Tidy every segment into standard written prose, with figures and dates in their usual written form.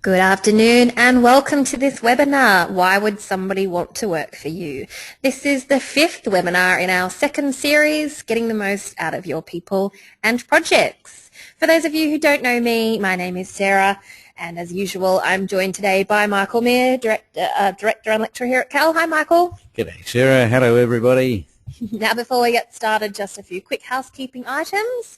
Good afternoon and welcome to this webinar, Why Would Somebody Want to Work for You? This is the 5th webinar in our second series, Getting the Most Out of Your People and Projects. For those of you who don't know me, my name is Sarah, and as usual I'm joined today by Michael Meir, Director and Lecturer here at Cal. Hi Michael. G'day Sarah, hello everybody. Now before we get started, just a few quick housekeeping items.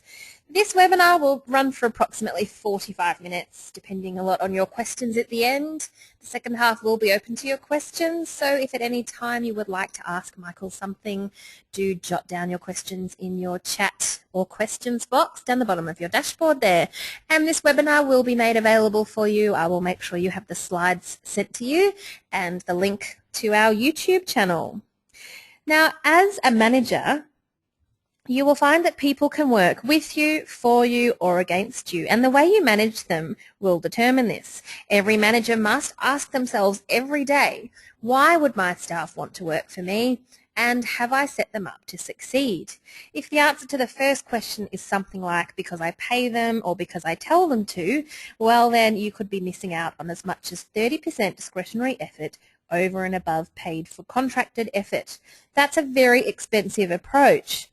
This webinar will run for approximately 45 minutes, depending a lot on your questions at the end. The second half will be open to your questions, so if at any time you would like to ask Michael something, do jot down your questions in your chat or questions box down the bottom of your dashboard there. And this webinar will be made available for you. I will make sure you have the slides sent to you and the link to our YouTube channel. Now, as a manager, you will find that people can work with you, for you, or against you, and the way you manage them will determine this. Every manager must ask themselves every day, why would my staff want to work for me, and have I set them up to succeed? If the answer to the first question is something like because I pay them or because I tell them to, well then you could be missing out on as much as 30% discretionary effort over and above paid for contracted effort. That's a very expensive approach.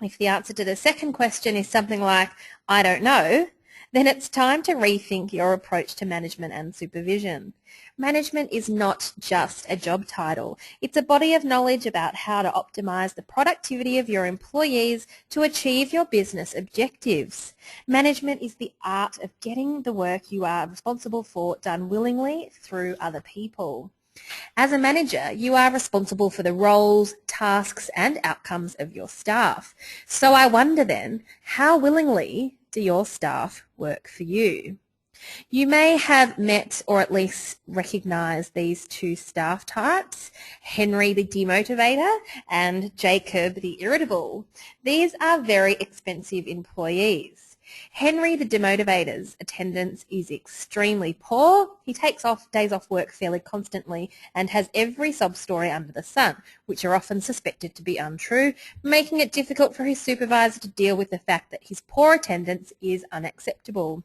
If the answer to the second question is something like, I don't know, then it's time to rethink your approach to management and supervision. Management is not just a job title. It's a body of knowledge about how to optimize the productivity of your employees to achieve your business objectives. Management is the art of getting the work you are responsible for done willingly through other people. As a manager, you are responsible for the roles, tasks and outcomes of your staff. So I wonder then, how willingly do your staff work for you? You may have met or at least recognised these two staff types, Henry the demotivator and Jacob the irritable. These are very expensive employees. Henry the demotivator's attendance is extremely poor. He takes days off work fairly constantly and has every sob story under the sun, which are often suspected to be untrue, making it difficult for his supervisor to deal with the fact that his poor attendance is unacceptable.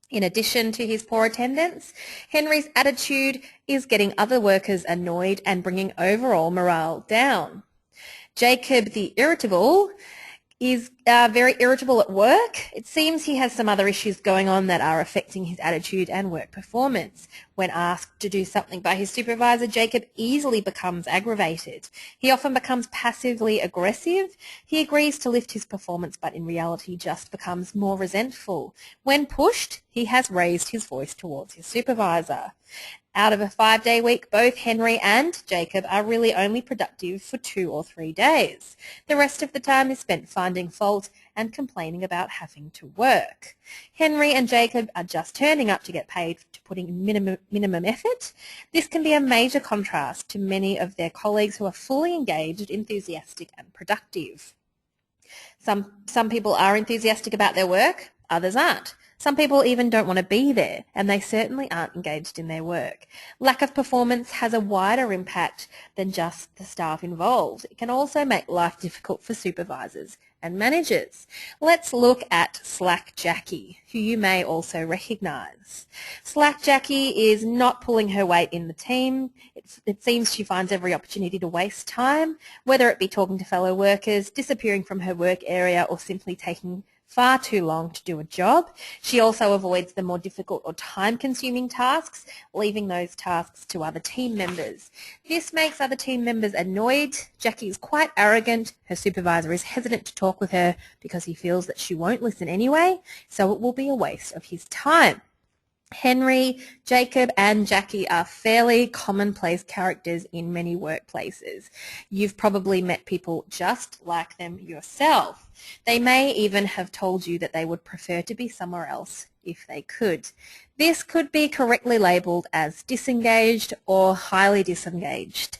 In addition to his poor attendance, Henry's attitude is getting other workers annoyed and bringing overall morale down. Jacob the irritable is very irritable at work. It seems he has some other issues going on that are affecting his attitude and work performance. When asked to do something by his supervisor, Jacob easily becomes aggravated. He often becomes passively aggressive. He agrees to lift his performance, but in reality just becomes more resentful. When pushed, he has raised his voice towards his supervisor. Out of a 5-day week, both Henry and Jacob are really only productive for 2 or 3 days. The rest of the time is spent finding fault and complaining about having to work. Henry and Jacob are just turning up to get paid to putting in minimum effort. This can be a major contrast to many of their colleagues who are fully engaged, enthusiastic and productive. Some people are enthusiastic about their work, others aren't. Some people even don't want to be there, and they certainly aren't engaged in their work. Lack of performance has a wider impact than just the staff involved. It can also make life difficult for supervisors and managers. Let's look at Slack Jackie, who you may also recognise. Slack Jackie is not pulling her weight in the team. It seems she finds every opportunity to waste time, whether it be talking to fellow workers, disappearing from her work area, or simply taking far too long to do a job. She also avoids the more difficult or time-consuming tasks, leaving those tasks to other team members. This makes other team members annoyed. Jackie is quite arrogant. Her supervisor is hesitant to talk with her because he feels that she won't listen anyway, so it will be a waste of his time. Henry, Jacob and Jackie are fairly commonplace characters in many workplaces. You've probably met people just like them yourself. They may even have told you that they would prefer to be somewhere else if they could. This could be correctly labelled as disengaged or highly disengaged.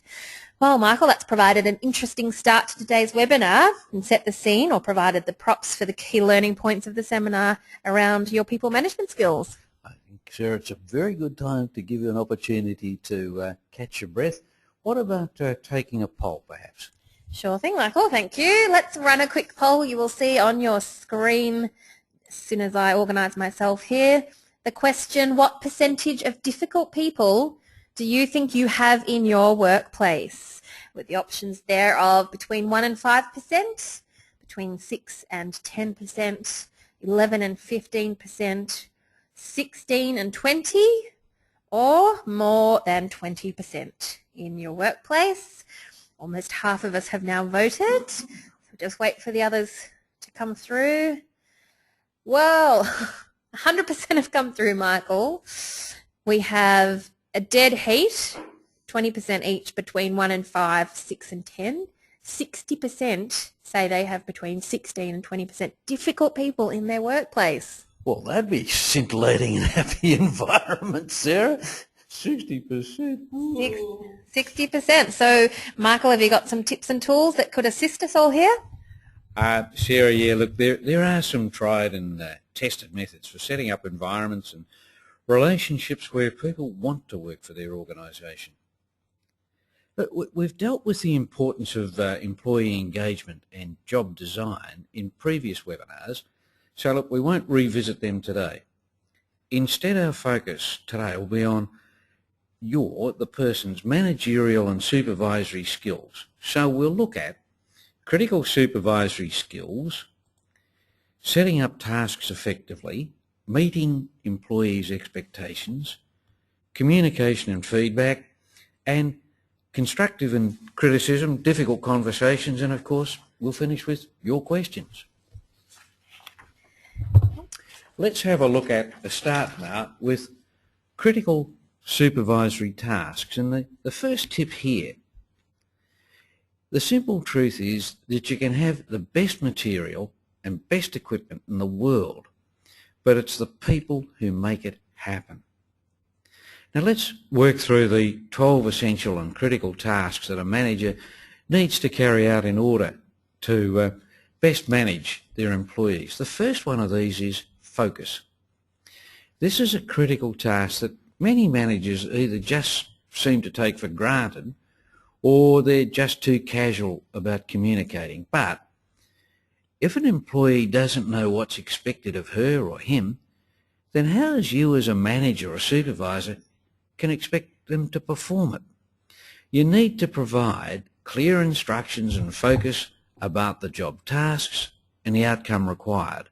Well, Michael, that's provided an interesting start to today's webinar and set the scene, or provided the props for the key learning points of the seminar around your people management skills. Sarah, it's a very good time to give you an opportunity to catch your breath. What about taking a poll, perhaps? Sure thing, Michael. Thank you. Let's run a quick poll. You will see on your screen, as soon as I organise myself here, The question, what percentage of difficult people do you think you have in your workplace? With the options there of between 1 and 5%, between 6 and 10%, 11 and 15%, 16 and 20, or more than 20% in your workplace. Almost half of us have now voted, so just wait for the others to come through. Well, 100% have come through, Michael. We have a dead heat, 20% each between 1 and 5, 6 and 10. 60% say they have between 16 and 20% difficult people in their workplace. Well, that'd be scintillating and happy environment, Sarah. 60%. 60%. So, Michael, have you got some tips and tools that could assist us all here? Sarah, yeah, look, there are some tried and tested methods for setting up environments and relationships where people want to work for their organisation. But we've dealt with the importance of employee engagement and job design in previous webinars, so look, we won't revisit them today. Instead, our focus today will be on the person's managerial and supervisory skills. So we'll look at critical supervisory skills, setting up tasks effectively, meeting employees' expectations, communication and feedback, and constructive and criticism, difficult conversations, and of course we'll finish with your questions. Let's have a look at a start now with critical supervisory tasks. And the first tip here, the simple truth is that you can have the best material and best equipment in the world, but it's the people who make it happen. Now let's work through the 12 essential and critical tasks that a manager needs to carry out in order to best manage their employees. The first one of these is focus. This is a critical task that many managers either just seem to take for granted or they're just too casual about communicating. But if an employee doesn't know what's expected of her or him, then how does you as a manager or supervisor can expect them to perform it? You need to provide clear instructions and focus about the job tasks and the outcome required.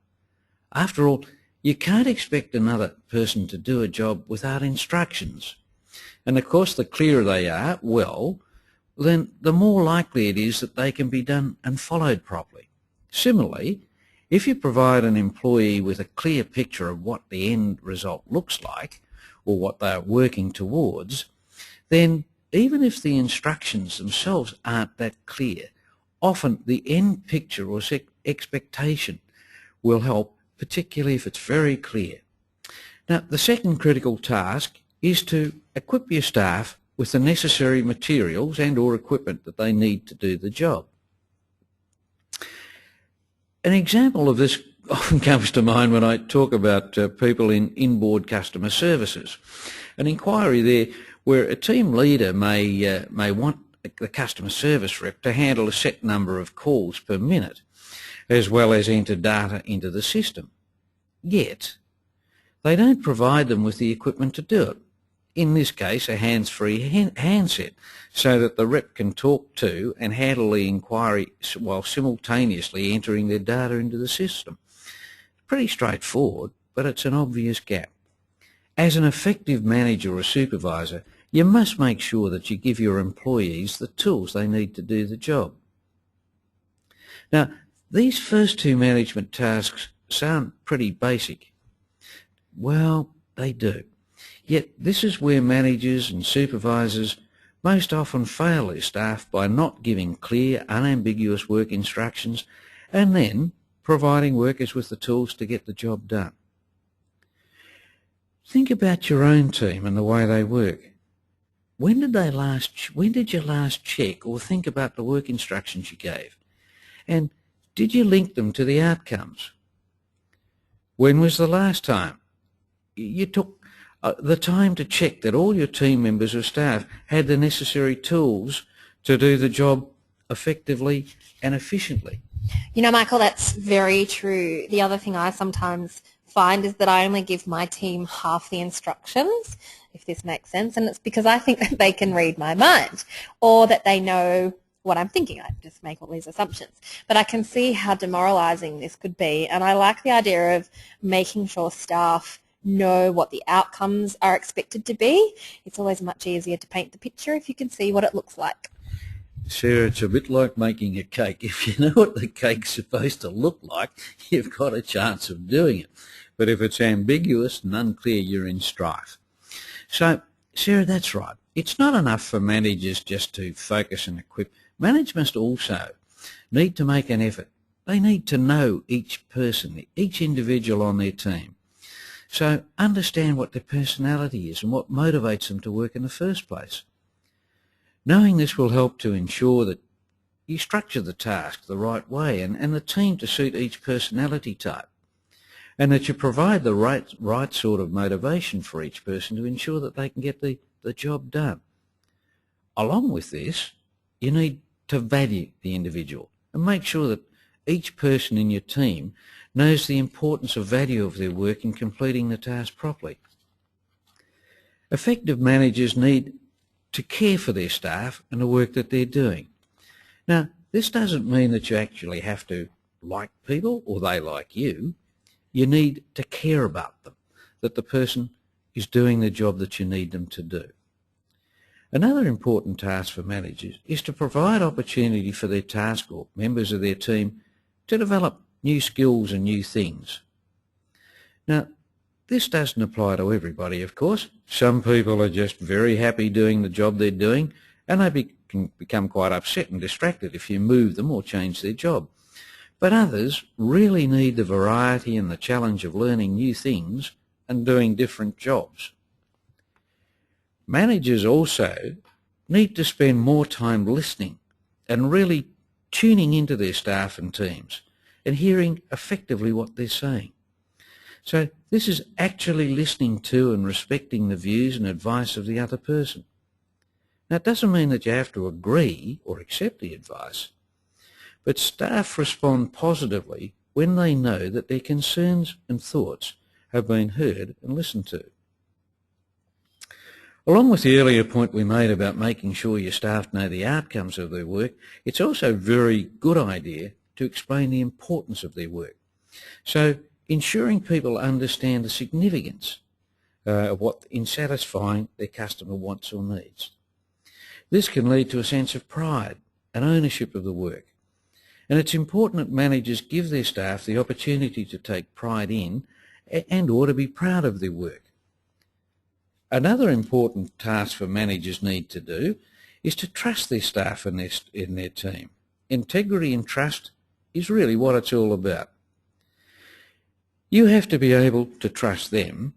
After all, you can't expect another person to do a job without instructions. And of course, the clearer they are, well, then the more likely it is that they can be done and followed properly. Similarly, if you provide an employee with a clear picture of what the end result looks like or what they are working towards, then even if the instructions themselves aren't that clear, often the end picture or expectation will help, particularly if it's very clear. Now, the second critical task is to equip your staff with the necessary materials and or equipment that they need to do the job. An example of this often comes to mind when I talk about people in inboard customer services. An inquiry there where a team leader may want the customer service rep to handle a set number of calls per minute, as well as enter data into the system. Yet, they don't provide them with the equipment to do it. In this case, a hands-free handset, so that the rep can talk to and handle the inquiry while simultaneously entering their data into the system. Pretty straightforward, but it's an obvious gap. As an effective manager or supervisor, you must make sure that you give your employees the tools they need to do the job. Now, these first two management tasks sound pretty basic. Well, they do. Yet this is where managers and supervisors most often fail their staff by not giving clear, unambiguous work instructions and then providing workers with the tools to get the job done. Think about your own team and the way they work. When did you last check or think about the work instructions you gave? And did you link them to the outcomes? When was the last time you took the time to check that all your team members or staff had the necessary tools to do the job effectively and efficiently? You know, Michael, that's very true. The other thing I sometimes find is that I only give my team half the instructions, if this makes sense, and it's because I think that they can read my mind or that they know what I'm thinking. I just make all these assumptions. But I can see how demoralizing this could be, and I like the idea of making sure staff know what the outcomes are expected to be. It's always much easier to paint the picture if you can see what it looks like. Sarah, it's a bit like making a cake. If you know what the cake's supposed to look like, you've got a chance of doing it. But if it's ambiguous and unclear, you're in strife. So, Sarah, that's right. It's not enough for managers just to focus and equip. Management also need to make an effort. They need to know each person, each individual on their team. So understand what their personality is and what motivates them to work in the first place. Knowing this will help to ensure that you structure the task the right way and the team to suit each personality type, and that you provide the right sort of motivation for each person to ensure that they can get the job done. Along with this, you need to value the individual and make sure that each person in your team knows the importance of value of their work in completing the task properly. Effective managers need to care for their staff and the work that they're doing. Now, this doesn't mean that you actually have to like people or they like you. You need to care about them, that the person is doing the job that you need them to do. Another important task for managers is to provide opportunity for their task or members of their team to develop new skills and new things. Now, this doesn't apply to everybody, of course. Some people are just very happy doing the job they're doing, and they can become quite upset and distracted if you move them or change their job. But others really need the variety and the challenge of learning new things and doing different jobs. Managers also need to spend more time listening and really tuning into their staff and teams and hearing effectively what they're saying. So this is actually listening to and respecting the views and advice of the other person. Now, it doesn't mean that you have to agree or accept the advice, but staff respond positively when they know that their concerns and thoughts have been heard and listened to. Along with the earlier point we made about making sure your staff know the outcomes of their work, it's also a very good idea to explain the importance of their work. So ensuring people understand the significance of what in satisfying their customer wants or needs. This can lead to a sense of pride and ownership of the work. And it's important that managers give their staff the opportunity to take pride in and or to be proud of their work. Another important task for managers need to do is to trust their staff and in their team. Integrity and trust is really what it's all about. You have to be able to trust them,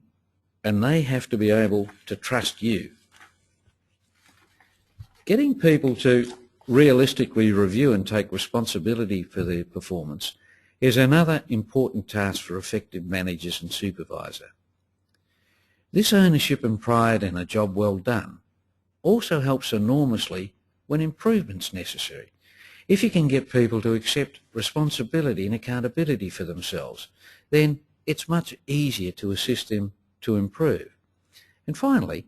and they have to be able to trust you. Getting people to realistically review and take responsibility for their performance is another important task for effective managers and supervisor. This ownership and pride in a job well done also helps enormously when improvement's necessary. If you can get people to accept responsibility and accountability for themselves, then it's much easier to assist them to improve. And finally,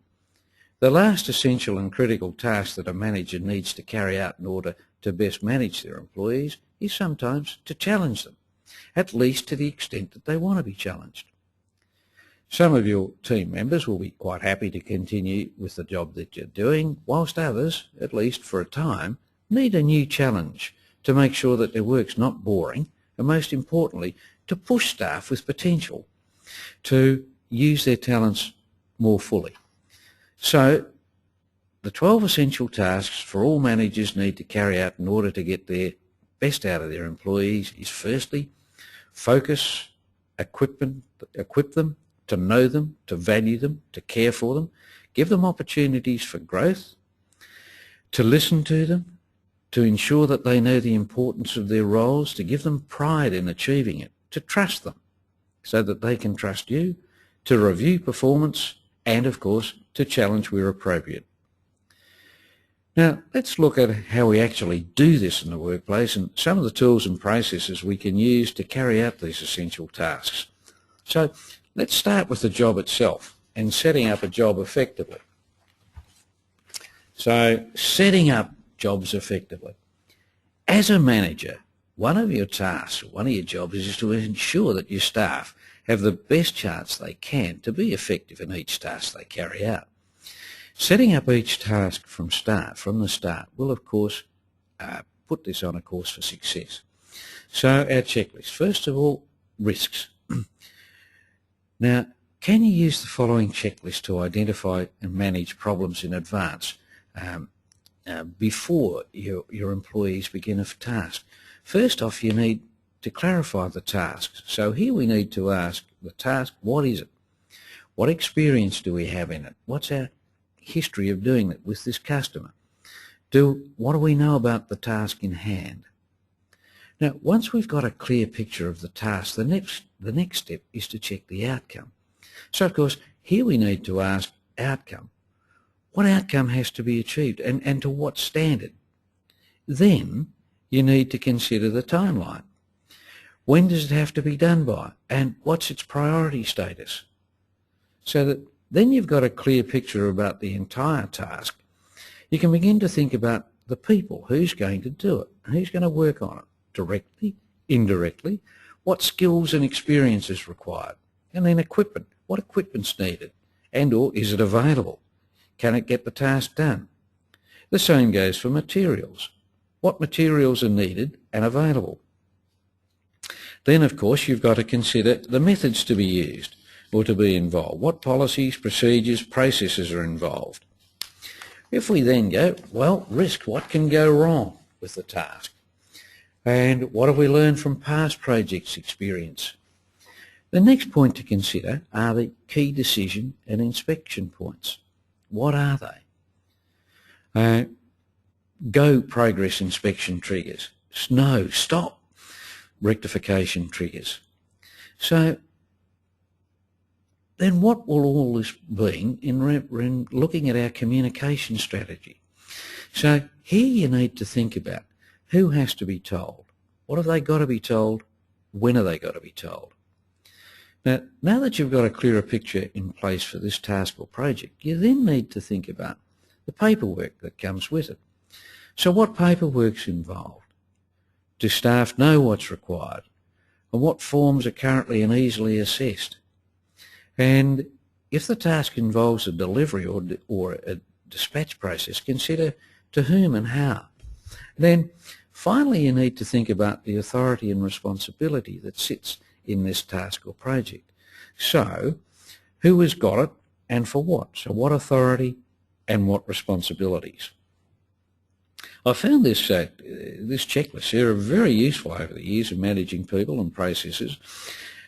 the last essential and critical task that a manager needs to carry out in order to best manage their employees is sometimes to challenge them, at least to the extent that they want to be challenged. Some of your team members will be quite happy to continue with the job that you're doing, whilst others, at least for a time, need a new challenge to make sure that their work's not boring, and most importantly, to push staff with potential to use their talents more fully. So, the 12 essential tasks for all managers need to carry out in order to get their best out of their employees is firstly, focus, equip them, to know them, to value them, to care for them, give them opportunities for growth, to listen to them, to ensure that they know the importance of their roles, to give them pride in achieving it, to trust them so that they can trust you, to review performance, and of course to challenge where appropriate. Now let's look at how we actually do this in the workplace and some of the tools and processes we can use to carry out these essential tasks. So let's start with the job itself and setting up a job effectively. So setting up jobs effectively. As a manager, one of your tasks, one of your jobs is to ensure that your staff have the best chance they can to be effective in each task they carry out. Setting up each task from the start will of course put this on a course for success. So our checklist. First of all, risks. Now, can you use the following checklist to identify and manage problems in advance before your employees begin a task? First off, you need to clarify the tasks. So here we need to ask the task, what is it? What experience do we have in it? What's our history of doing it with this customer? What do we know about the task in hand? Now, once we've got a clear picture of the task, the next step is to check the outcome. So, of course, here we need to ask outcome. What outcome has to be achieved and to what standard? Then you need to consider the timeline. When does it have to be done by? And what's its priority status? So that then you've got a clear picture about the entire task. You can begin to think about the people, who's going to do it, who's going to work on it, directly, indirectly, what skills and experience is required, and then equipment, what equipment's needed, and or is it available? Can it get the task done? The same goes for materials. What materials are needed and available? Then, of course, you've got to consider the methods to be used or to be involved. What policies, procedures, processes are involved? If we then go, well, risk, what can go wrong with the task? And what have we learned from past projects' experience? The next point to consider are the key decision and inspection points. What are they? Go progress inspection triggers. No, stop rectification triggers. So then what will all this be in looking at our communication strategy? So here you need to think about who has to be told, what have they got to be told, when are they got to be told. Now that you've got a clearer picture in place for this task or project, you then need to think about the paperwork that comes with it. So what paperwork's involved? Do staff know what's required? And what forms are currently and easily assessed? And if the task involves a delivery or a dispatch process, consider to whom and how. Then finally you need to think about the authority and responsibility that sits in this task or project. So who has got it and for what? So what authority and what responsibilities? I found this checklist here very useful over the years of managing people and processes,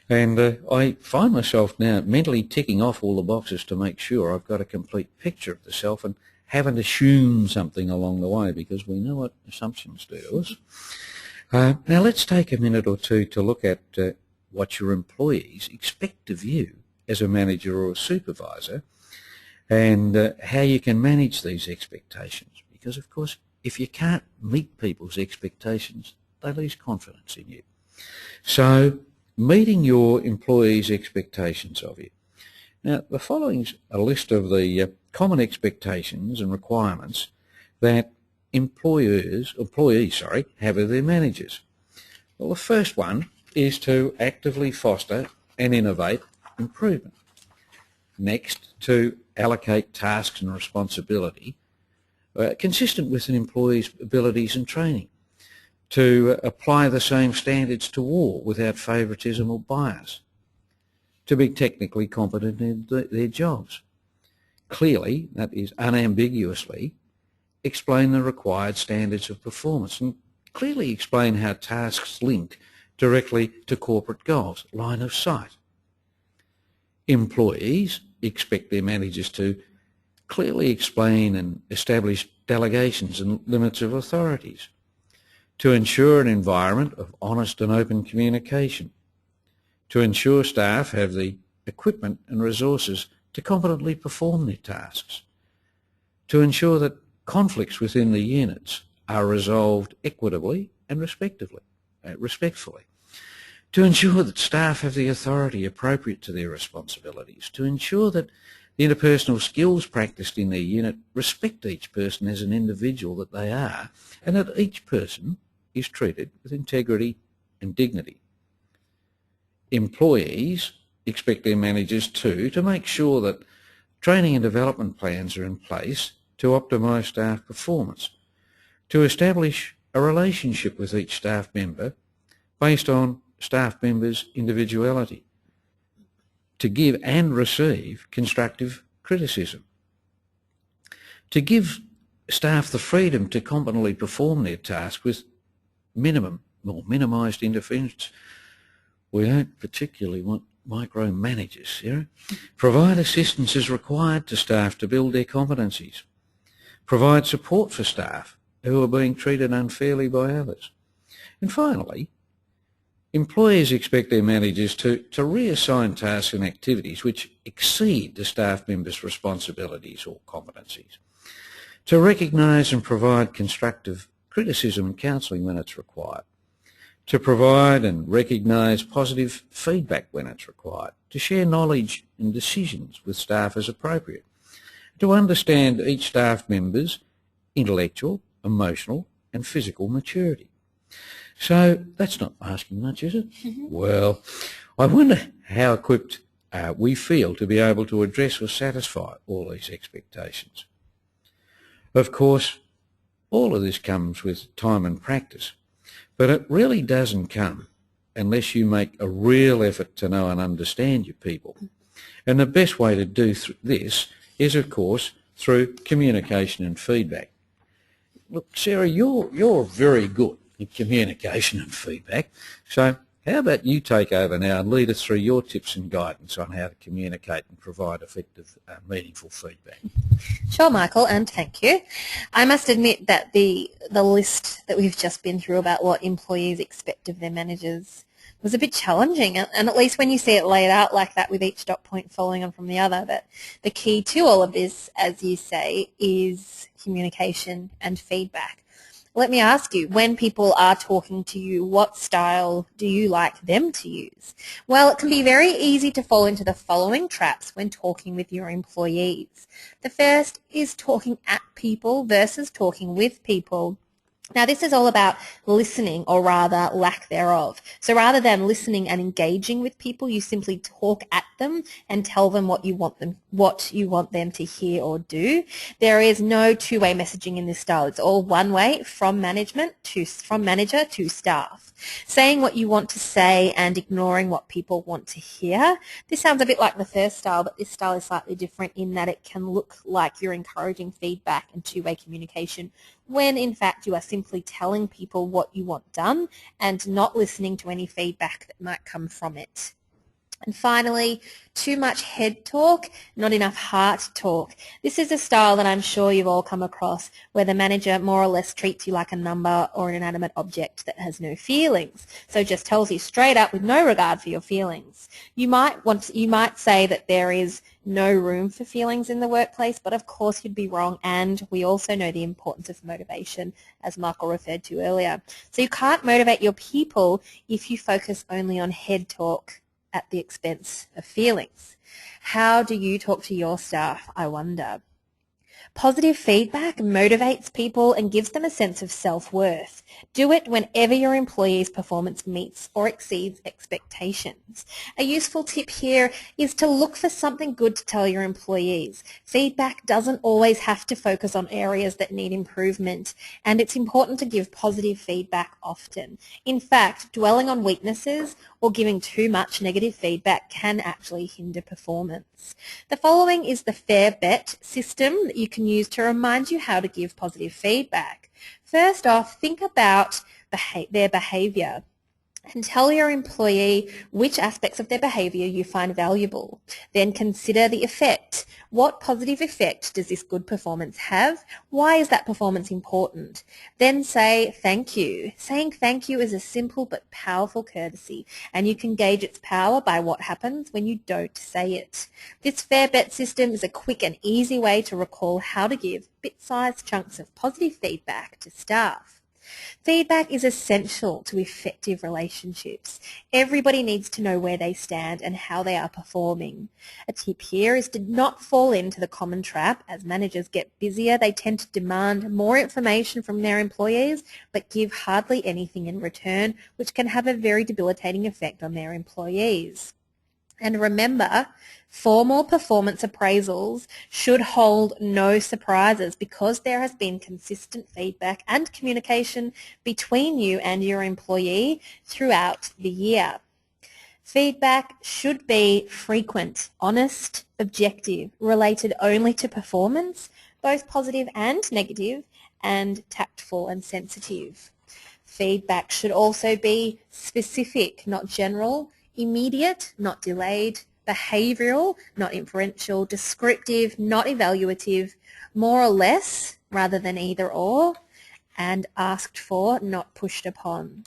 and I find myself now mentally ticking off all the boxes to make sure I've got a complete picture of the self and haven't assumed something along the way, because we know what assumptions do to us. Now let's take a minute or two to look at what your employees expect of you as a manager or a supervisor, and how you can manage these expectations. Because of course, if you can't meet people's expectations, they lose confidence in you. So meeting your employees' expectations of you. Now the following is a list of the common expectations and requirements that employees have of their managers. Well, the first one is to actively foster and innovate improvement. Next, to allocate tasks and responsibility consistent with an employee's abilities and training. To apply the same standards to all without favouritism or bias. To be technically competent in their jobs. Clearly, that is unambiguously, explain the required standards of performance and clearly explain how tasks link directly to corporate goals, line of sight. Employees expect their managers to clearly explain and establish delegations and limits of authorities, to ensure an environment of honest and open communication, to ensure staff have the equipment and resources to competently perform their tasks, to ensure that conflicts within the units are resolved equitably and respectfully, to ensure that staff have the authority appropriate to their responsibilities, to ensure that the interpersonal skills practiced in their unit respect each person as an individual that they are, and that each person is treated with integrity and dignity. Employees expect their managers too to make sure that training and development plans are in place to optimise staff performance, to establish a relationship with each staff member based on staff members' individuality, to give and receive constructive criticism, to give staff the freedom to competently perform their task with minimum or minimised interference. We don't particularly want micromanagers, you know. Provide assistance as required to staff to build their competencies. Provide support for staff who are being treated unfairly by others. And finally, employers expect their managers to reassign tasks and activities which exceed the staff members' responsibilities or competencies, to recognise and provide constructive criticism and counselling when it's required, to provide and recognise positive feedback when it's required, to share knowledge and decisions with staff as appropriate, to understand each staff member's intellectual, emotional and physical maturity. So that's not asking much, is it? Well, I wonder how equipped we feel to be able to address or satisfy all these expectations. Of course, all of this comes with time and practice, but it really doesn't come unless you make a real effort to know and understand your people. And the best way to do this is, of course, through communication and feedback. Look, Sarah, you're very good at communication and feedback, so how about you take over now and lead us through your tips and guidance on how to communicate and provide effective, meaningful feedback. Sure, Michael, and thank you. I must admit that the list that we've just been through about what employees expect of their managers was a bit challenging, and at least when you see it laid out like that with each dot point following on from the other, that the key to all of this, as you say, is communication and feedback. Let me ask you, when people are talking to you, what style do you like them to use? Well, it can be very easy to fall into the following traps when talking with your employees. The first is talking at people versus talking with people. Now, this is all about listening, or rather lack thereof. So rather than listening and engaging with people, you simply talk at them and tell them what you want them to hear or do. There is no two-way messaging in this style. It's all one way, from manager to staff. Saying what you want to say and ignoring what people want to hear. This sounds a bit like the first style, but this style is slightly different in that it can look like you're encouraging feedback and two-way communication, when in fact you are simply telling people what you want done and not listening to any feedback that might come from it. And finally, too much head talk, not enough heart talk. This is a style that I'm sure you've all come across, where the manager more or less treats you like a number or an inanimate object that has no feelings. So just tells you straight up with no regard for your feelings. You might say that there is no room for feelings in the workplace, but of course you'd be wrong, and we also know the importance of motivation, as Michael referred to earlier. So you can't motivate your people if you focus only on head talk at the expense of feelings. How do you talk to your staff, I wonder? Positive feedback motivates people and gives them a sense of self-worth. Do it whenever your employee's performance meets or exceeds expectations. A useful tip here is to look for something good to tell your employees. Feedback doesn't always have to focus on areas that need improvement, and it's important to give positive feedback often. In fact, dwelling on weaknesses or giving too much negative feedback can actually hinder performance. The following is the fair bet system that you can use to remind you how to give positive feedback. First off, think about their behaviour and tell your employee which aspects of their behaviour you find valuable. Then consider the effect. What positive effect does this good performance have? Why is that performance important? Then say thank you. Saying thank you is a simple but powerful courtesy, and you can gauge its power by what happens when you don't say it. This fair bet system is a quick and easy way to recall how to give bit-sized chunks of positive feedback to staff. Feedback is essential to effective relationships. Everybody needs to know where they stand and how they are performing. A tip here is to not fall into the common trap. As managers get busier, they tend to demand more information from their employees but give hardly anything in return, which can have a very debilitating effect on their employees. And remember, formal performance appraisals should hold no surprises because there has been consistent feedback and communication between you and your employee throughout the year. Feedback should be frequent, honest, objective, related only to performance, both positive and negative, and tactful and sensitive. Feedback should also be specific, not general, immediate, not delayed, behavioural, not inferential, descriptive, not evaluative, more or less rather than either or, and asked for, not pushed upon.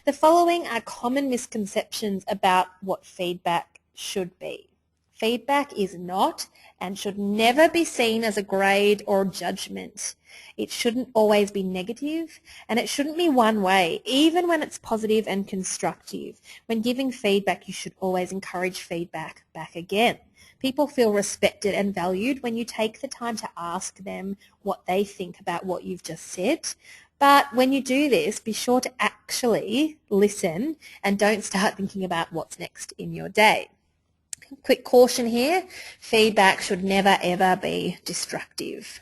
The following are common misconceptions about what feedback should be. Feedback is not and should never be seen as a grade or judgment. It shouldn't always be negative, and it shouldn't be one way, even when it's positive and constructive. When giving feedback, you should always encourage feedback back again. People feel respected and valued when you take the time to ask them what they think about what you've just said. But when you do this, be sure to actually listen and don't start thinking about what's next in your day. Quick caution here, feedback should never ever be destructive.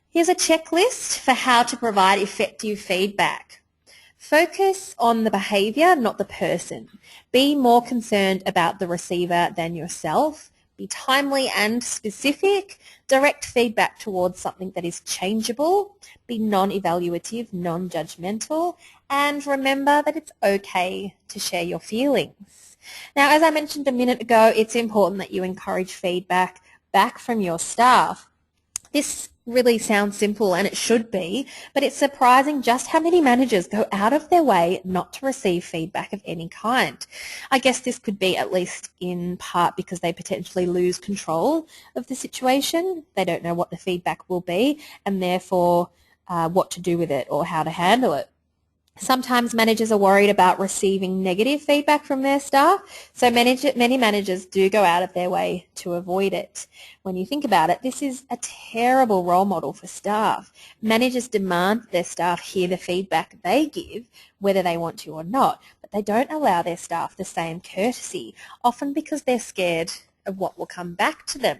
Here's a checklist for how to provide effective feedback. Focus on the behaviour, not the person. Be more concerned about the receiver than yourself. Be timely and specific. Direct feedback towards something that is changeable. Be non-evaluative, non-judgmental. And remember that it's okay to share your feelings. Now, as I mentioned a minute ago, it's important that you encourage feedback back from your staff. This really sounds simple, and it should be, but it's surprising just how many managers go out of their way not to receive feedback of any kind. I guess this could be at least in part because they potentially lose control of the situation. They don't know what the feedback will be and therefore what to do with it or how to handle it. Sometimes managers are worried about receiving negative feedback from their staff, so many managers do go out of their way to avoid it. When you think about it, this is a terrible role model for staff. Managers demand their staff hear the feedback they give, whether they want to or not, but they don't allow their staff the same courtesy, often because they're scared of what will come back to them.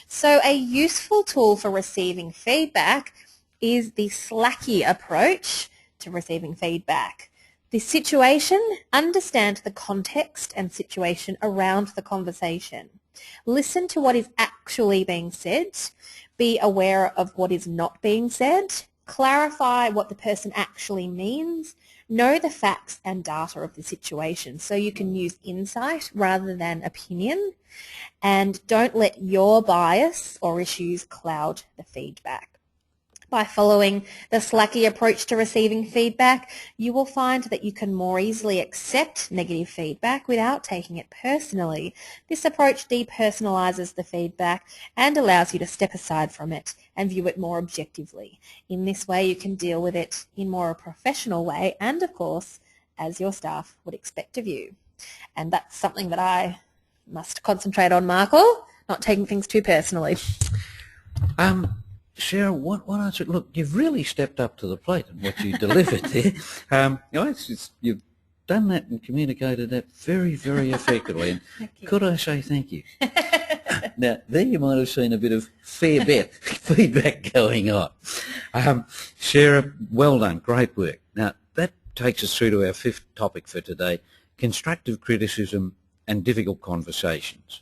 So a useful tool for receiving feedback is the slacky approach to receiving feedback. The situation, understand the context and situation around the conversation. Listen to what is actually being said. Be aware of what is not being said. Clarify what the person actually means. Know the facts and data of the situation so you can use insight rather than opinion. And don't let your bias or issues cloud the feedback. By following the slacky approach to receiving feedback, you will find that you can more easily accept negative feedback without taking it personally. This approach depersonalizes the feedback and allows you to step aside from it and view it more objectively. In this way, you can deal with it in more a professional way and, of course, as your staff would expect of you. And that's something that I must concentrate on, Michael, not taking things too personally. Sarah, what I said, look, you've really stepped up to the plate in what you delivered there. You've done that and communicated that very, very effectively. And could I say thank you? Now, there you might have seen a bit of fair bit feedback going on. Sarah, well done, great work. Now, that takes us through to our fifth topic for today, constructive criticism and difficult conversations.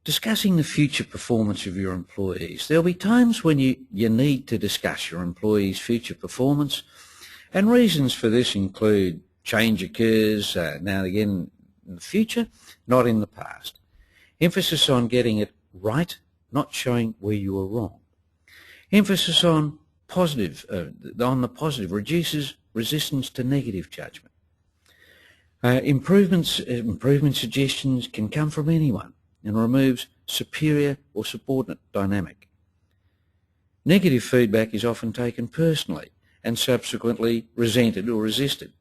Discussing the future performance of your employees. There'll be times when you need to discuss your employees' future performance, and reasons for this include change occurs now and again in the future, not in the past. Emphasis on getting it right, not showing where you were wrong. Emphasis on the positive reduces resistance to negative judgment. Improvement suggestions can come from anyone and removes superior or subordinate dynamic. Negative feedback is often taken personally and subsequently resented or resisted.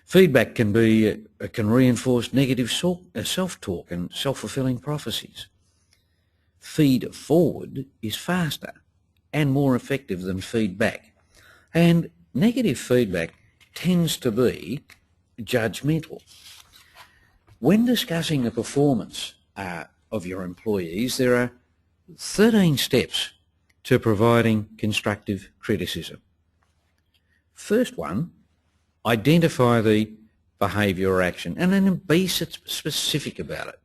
Feedback can reinforce negative self-talk and self-fulfilling prophecies. Feed forward is faster and more effective than feedback, and negative feedback tends to be judgmental. When discussing the performance of your employees, there are 13 steps to providing constructive criticism. First one, identify the behaviour or action and then be specific about it.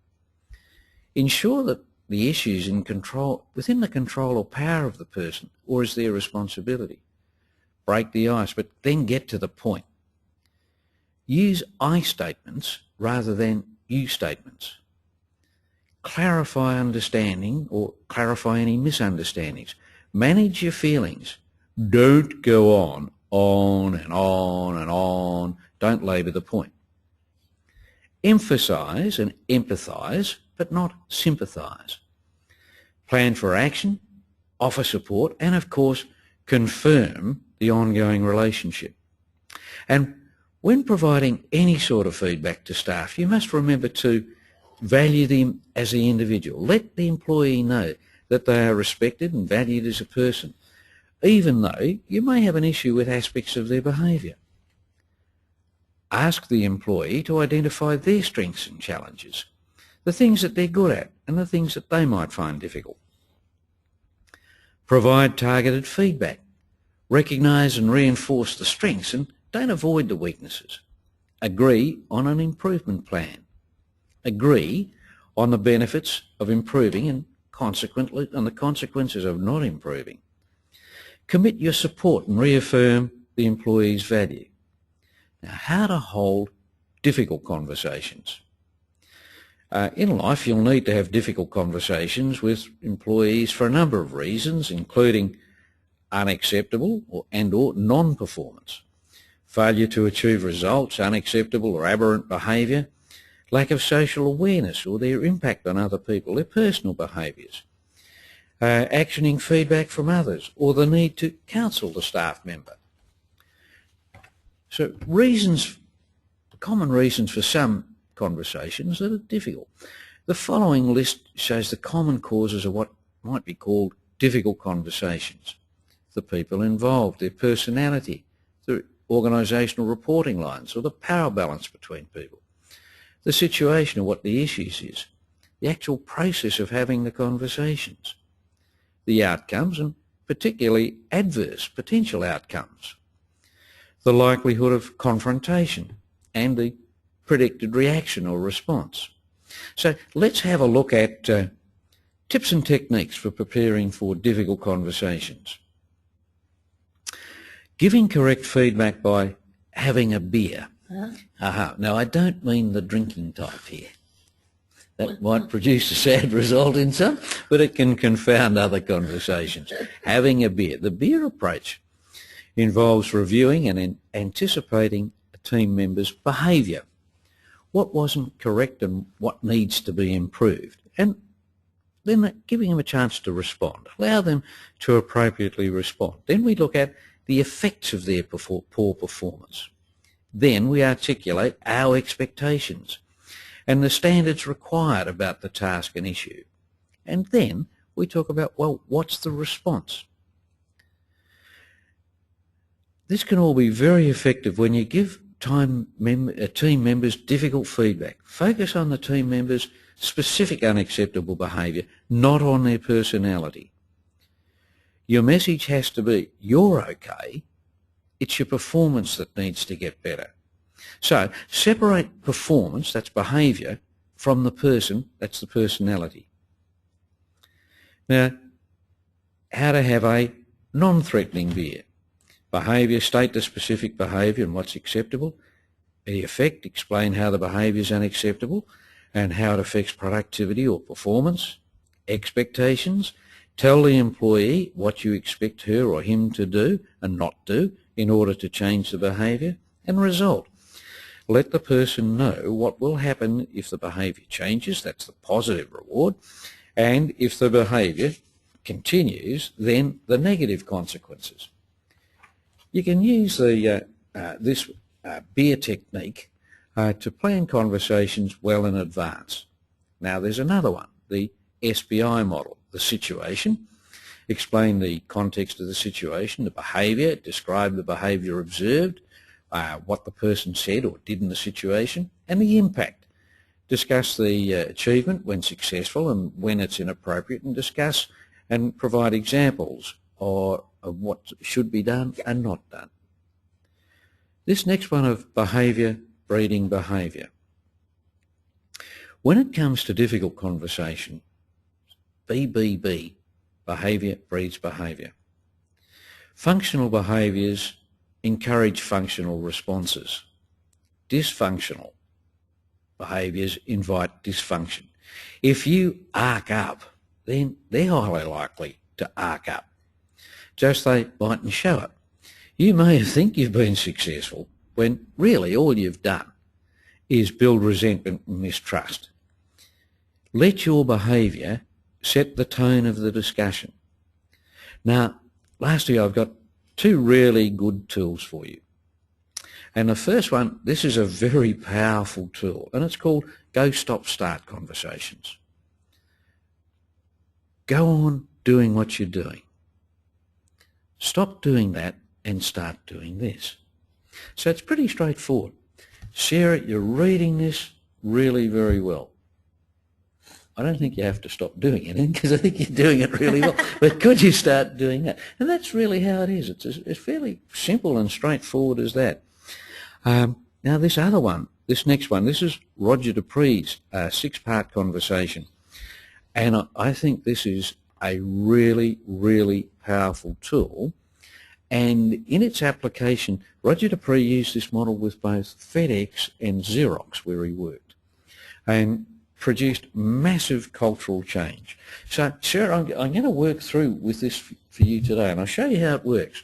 Ensure that the issue is within the control or power of the person or is their responsibility. Break the ice, but then get to the point. Use I statements rather than you statements. Clarify understanding or clarify any misunderstandings. Manage your feelings. Don't go on and on and on. Don't labour the point. Emphasise and empathise, but not sympathise. Plan for action, offer support, and of course confirm the ongoing relationship. And when providing any sort of feedback to staff, you must remember to value them as the individual. Let the employee know that they are respected and valued as a person, even though you may have an issue with aspects of their behaviour. Ask the employee to identify their strengths and challenges, the things that they're good at and the things that they might find difficult. Provide targeted feedback. Recognise and reinforce the strengths and don't avoid the weaknesses. Agree on an improvement plan. Agree on the benefits of improving and consequently on the consequences of not improving. Commit your support and reaffirm the employee's value. Now, how to hold difficult conversations. In life, you'll need to have difficult conversations with employees for a number of reasons, including unacceptable or non-performance, failure to achieve results, unacceptable or aberrant behaviour, lack of social awareness or their impact on other people, their personal behaviours, actioning feedback from others, or the need to counsel the staff member. So common reasons for some conversations that are difficult. The following list shows the common causes of what might be called difficult conversations. The people involved, their personality, the organisational reporting lines, or the power balance between people, the situation of what the issues is, the actual process of having the conversations, the outcomes, and particularly adverse potential outcomes, the likelihood of confrontation, and the predicted reaction or response. So let's have a look at tips and techniques for preparing for difficult conversations. Giving correct feedback by having a beer. Now, I don't mean the drinking type here. That might produce a sad result in some, but it can confound other conversations. Having a beer. The beer approach involves reviewing and anticipating a team member's behaviour, what wasn't correct and what needs to be improved, and then giving them a chance to respond. Allow them to appropriately respond. Then we look at the effects of their poor performance. Then we articulate our expectations and the standards required about the task and issue. And then we talk about, well, what's the response? This can all be very effective when you give team members difficult feedback. Focus on the team members' specific unacceptable behaviour, not on their personality. Your message has to be, you're okay, it's your performance that needs to get better. So separate performance, that's behaviour, from the person, that's the personality. Now, how to have a non-threatening beer. Behaviour, state the specific behaviour and what's acceptable. The effect, explain how the behaviour is unacceptable and how it affects productivity or performance. Expectations, tell the employee what you expect her or him to do and not do in order to change the behaviour. And result, let the person know what will happen if the behaviour changes, that's the positive reward, and if the behaviour continues, then the negative consequences. You can use this beer technique to plan conversations well in advance. Now there's another one, the SBI model, the situation. Explain the context of the situation, the behaviour, describe the behaviour observed, what the person said or did in the situation, and the impact. Discuss the achievement when successful and when it's inappropriate, and discuss and provide examples of what should be done and not done. This next one of behaviour breeding behaviour. When it comes to difficult conversation, BBB, behaviour breeds behaviour. Functional behaviours encourage functional responses. Dysfunctional behaviours invite dysfunction. If you arc up, then they're highly likely to arc up. Just they mightn't show it. You may think you've been successful when really all you've done is build resentment and mistrust. Let your behaviour set the tone of the discussion. Now, lastly, I've got two really good tools for you. And the first one, this is a very powerful tool, and it's called Go, Stop, Start Conversations. Go on doing what you're doing. Stop doing that and start doing this. So it's pretty straightforward. Sarah, you're reading this really very well. I don't think you have to stop doing anything because I think you're doing it really well. But could you start doing that? And that's really how it is. It's fairly simple and straightforward as that. Now this other one, this next one, this is Roger Dupree's 6-part conversation. And I think this is a really, really powerful tool. And in its application, Roger Dupree used this model with both FedEx and Xerox where he worked, and produced massive cultural change. So, Sarah, I'm going to work through with this for you today, and I'll show you how it works.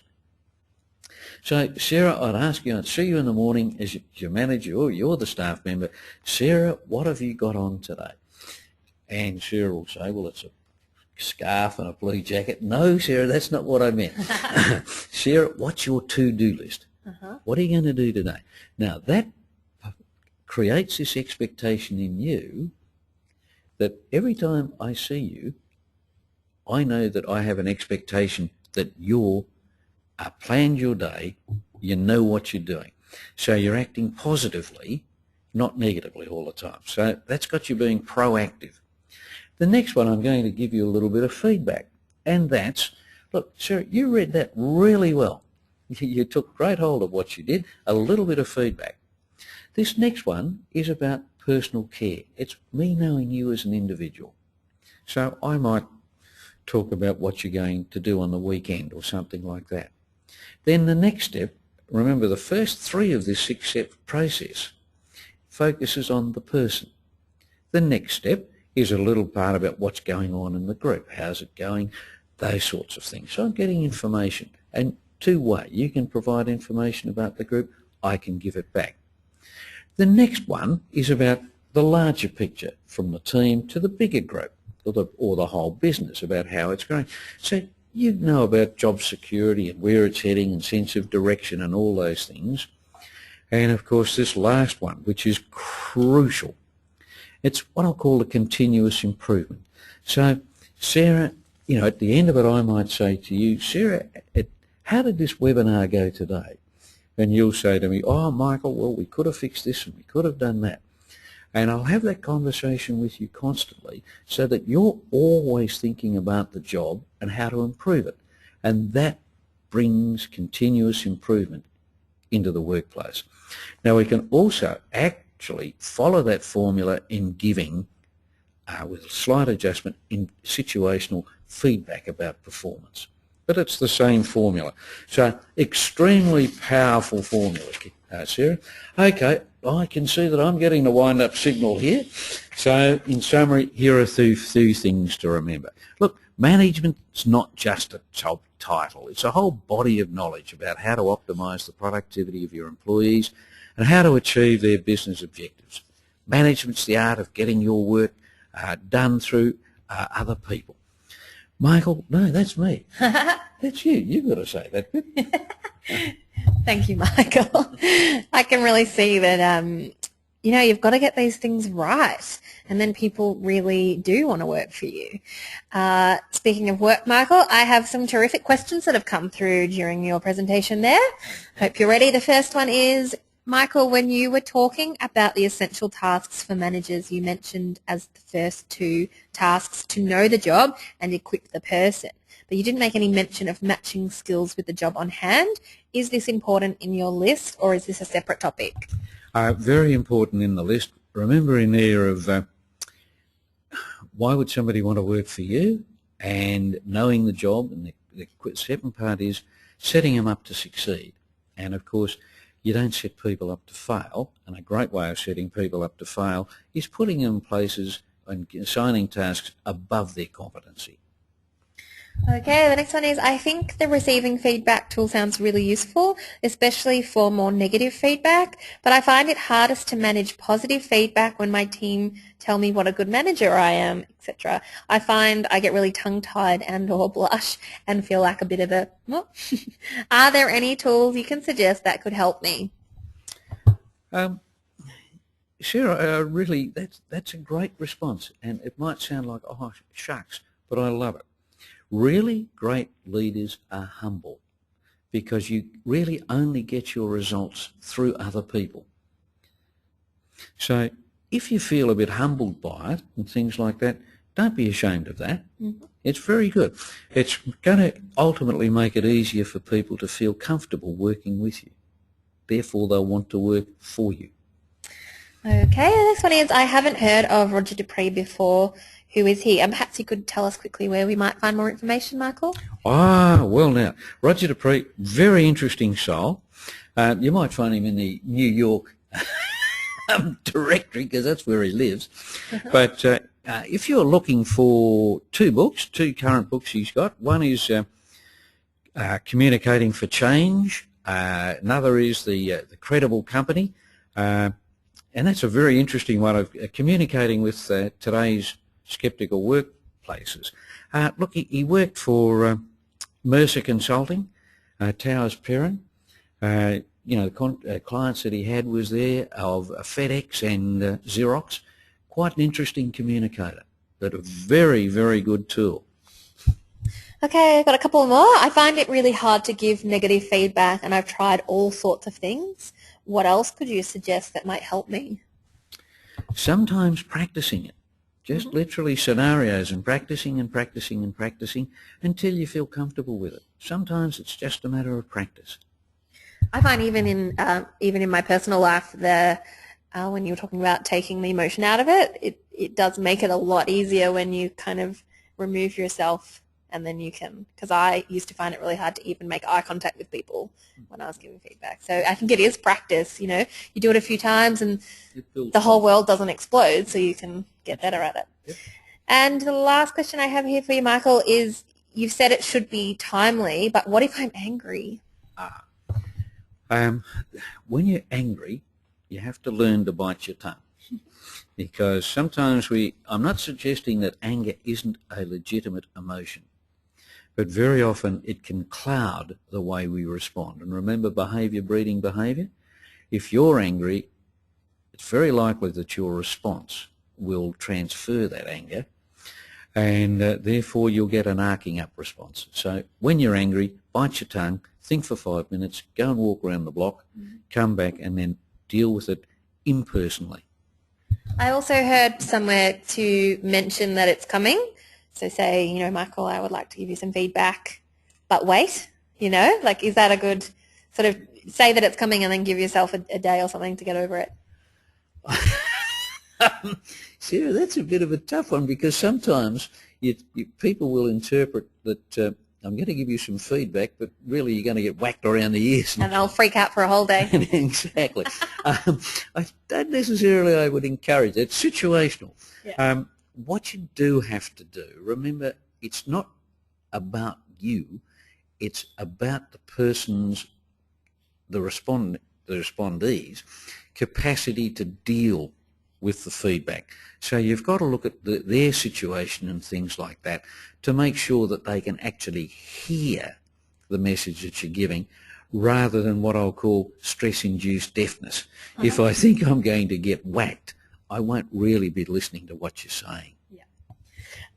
So, Sarah, I'd ask you, I'd see you in the morning as your manager, or you're the staff member. Sarah, what have you got on today? And Sarah will say, well, it's a scarf and a blue jacket. No, Sarah, that's not what I meant. Sarah, what's your to-do list? What are you going to do today? Now, that creates this expectation in you that every time I see you, I know that I have an expectation that you're planned your day, you know what you're doing. So you're acting positively, not negatively all the time. So that's got you being proactive. The next one, I'm going to give you a little bit of feedback, and that's, look, Sarah, you read that really well. You took great hold of what you did, a little bit of feedback. This next one is about personal care. It's me knowing you as an individual. So I might talk about what you're going to do on the weekend or something like that. Then the next step, remember the first 3 of this 6-step process focuses on the person. The next step is a little part about what's going on in the group. How's it going? Those sorts of things. So I'm getting information. And two-way, you can provide information about the group, I can give it back. The next one is about the larger picture, from the team to the bigger group, or the whole business, about how it's going. So you know about job security and where it's heading and sense of direction and all those things. And of course this last one, which is crucial, it's what I'll call a continuous improvement. So Sarah, you know, at the end of it I might say to you, Sarah, how did this webinar go today? And you'll say to me, oh, Michael, well, we could have fixed this and we could have done that. And I'll have that conversation with you constantly so that you're always thinking about the job and how to improve it. And that brings continuous improvement into the workplace. Now, we can also actually follow that formula in giving, with a slight adjustment, in situational feedback about performance. But it's the same formula. So extremely powerful formula, Sarah. Okay, I can see that I'm getting the wind-up signal here. So in summary, here are two things to remember. Look, management's not just a job title. It's a whole body of knowledge about how to optimise the productivity of your employees and how to achieve their business objectives. Management's the art of getting your work done through other people. Michael, no, that's me. That's you. You've got to say that bit. Thank you, Michael. I can really see that, you've got to get these things right, and then people really do want to work for you. Speaking of work, Michael, I have some terrific questions that have come through during your presentation there. Hope you're ready. The first one is, Michael, when you were talking about the essential tasks for managers, you mentioned as the first two tasks to know the job and equip the person, but you didn't make any mention of matching skills with the job on hand. Is this important in your list, or is this a separate topic? Very important in the list. Remember in there of why would somebody want to work for you, and knowing the job, and the second part is setting them up to succeed. And of course, you don't set people up to fail, and a great way of setting people up to fail is putting them in places and assigning tasks above their competency. Okay, the next one is, I think the receiving feedback tool sounds really useful, especially for more negative feedback, but I find it hardest to manage positive feedback when my team tell me what a good manager I am, etc. I find I get really tongue-tied and or blush and feel like a bit of a, well. Are there any tools you can suggest that could help me? Sarah, really, that's a great response, and it might sound like, oh, shucks, but I love it. Really great leaders are humble, because you really only get your results through other people. So if you feel a bit humbled by it and things like that, don't be ashamed of that. Mm-hmm. It's very good. It's going to ultimately make it easier for people to feel comfortable working with you. Therefore, they'll want to work for you. Okay, the next one is, I haven't heard of Roger Dupree before. Who is he? And perhaps you could tell us quickly where we might find more information, Michael? Well now, Roger Dupree, very interesting soul. You might find him in the New York directory, because that's where he lives. Uh-huh. But if you're looking for two current books he's got, one is Communicating for Change, another is The Credible Company, and that's a very interesting one of communicating with today's skeptical workplaces. Look, he worked for Mercer Consulting, Towers Perrin. The clients that he had was there of FedEx and Xerox. Quite an interesting communicator, but a very, very good tool. Okay, I've got a couple more. I find it really hard to give negative feedback, and I've tried all sorts of things. What else could you suggest that might help me? Sometimes practicing it. Just literally scenarios and practicing and practicing and practicing until you feel comfortable with it. Sometimes it's just a matter of practice. I find even in my personal life, when you were talking about taking the emotion out of it, it does make it a lot easier when you kind of remove yourself, and then you can, because I used to find it really hard to even make eye contact with people when I was giving feedback. So I think it is practice, you do it a few times and the whole world doesn't explode, so you can get better at it. Yep. And the last question I have here for you, Michael, is, you've said it should be timely, but what if I'm angry? When you're angry, you have to learn to bite your tongue. Because sometimes I'm not suggesting that anger isn't a legitimate emotion, but very often it can cloud the way we respond. And remember, behaviour breeding behaviour. If you're angry, it's very likely that your response will transfer that anger, and therefore you'll get an arcing up response. So when you're angry, bite your tongue, think for 5 minutes, go and walk around the block, come back, and then deal with it impersonally. I also heard somewhere to mention that it's coming. So say, Michael, I would like to give you some feedback, but wait, is that a good sort of, say that it's coming and then give yourself a day or something to get over it? Sarah, that's a bit of a tough one, because sometimes people will interpret that I'm going to give you some feedback, but really you're going to get whacked around the ears. And they'll freak out for a whole day. Exactly. I don't necessarily, I would encourage it. It's situational. Yeah. What you do have to do, remember, it's not about you, it's about the person's, the respondee's capacity to deal with the feedback. So you've got to look at their situation and things like that to make sure that they can actually hear the message that you're giving, rather than what I'll call stress-induced deafness. If I think I'm going to get whacked, I won't really be listening to what you're saying. Yeah.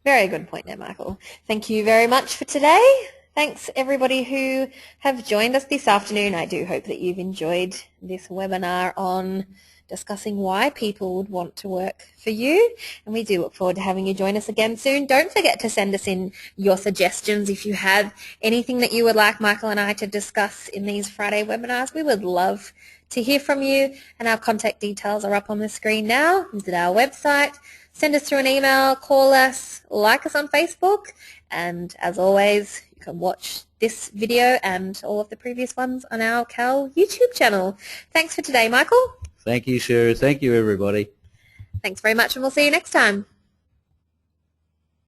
Very good point there, Michael. Thank you very much for today. Thanks everybody who have joined us this afternoon. I do hope that you've enjoyed this webinar on discussing why people would want to work for you, and we do look forward to having you join us again soon. Don't forget to send us in your suggestions if you have anything that you would like Michael and I to discuss in these Friday webinars. We would love to hear from you, and our contact details are up on the screen now. Visit our website, send us through an email, call us, like us on Facebook, and as always, you can watch this video and all of the previous ones on our Cal YouTube channel. Thanks for today, Michael. Thank you, Sarah. Thank you, everybody. Thanks very much, and we'll see you next time.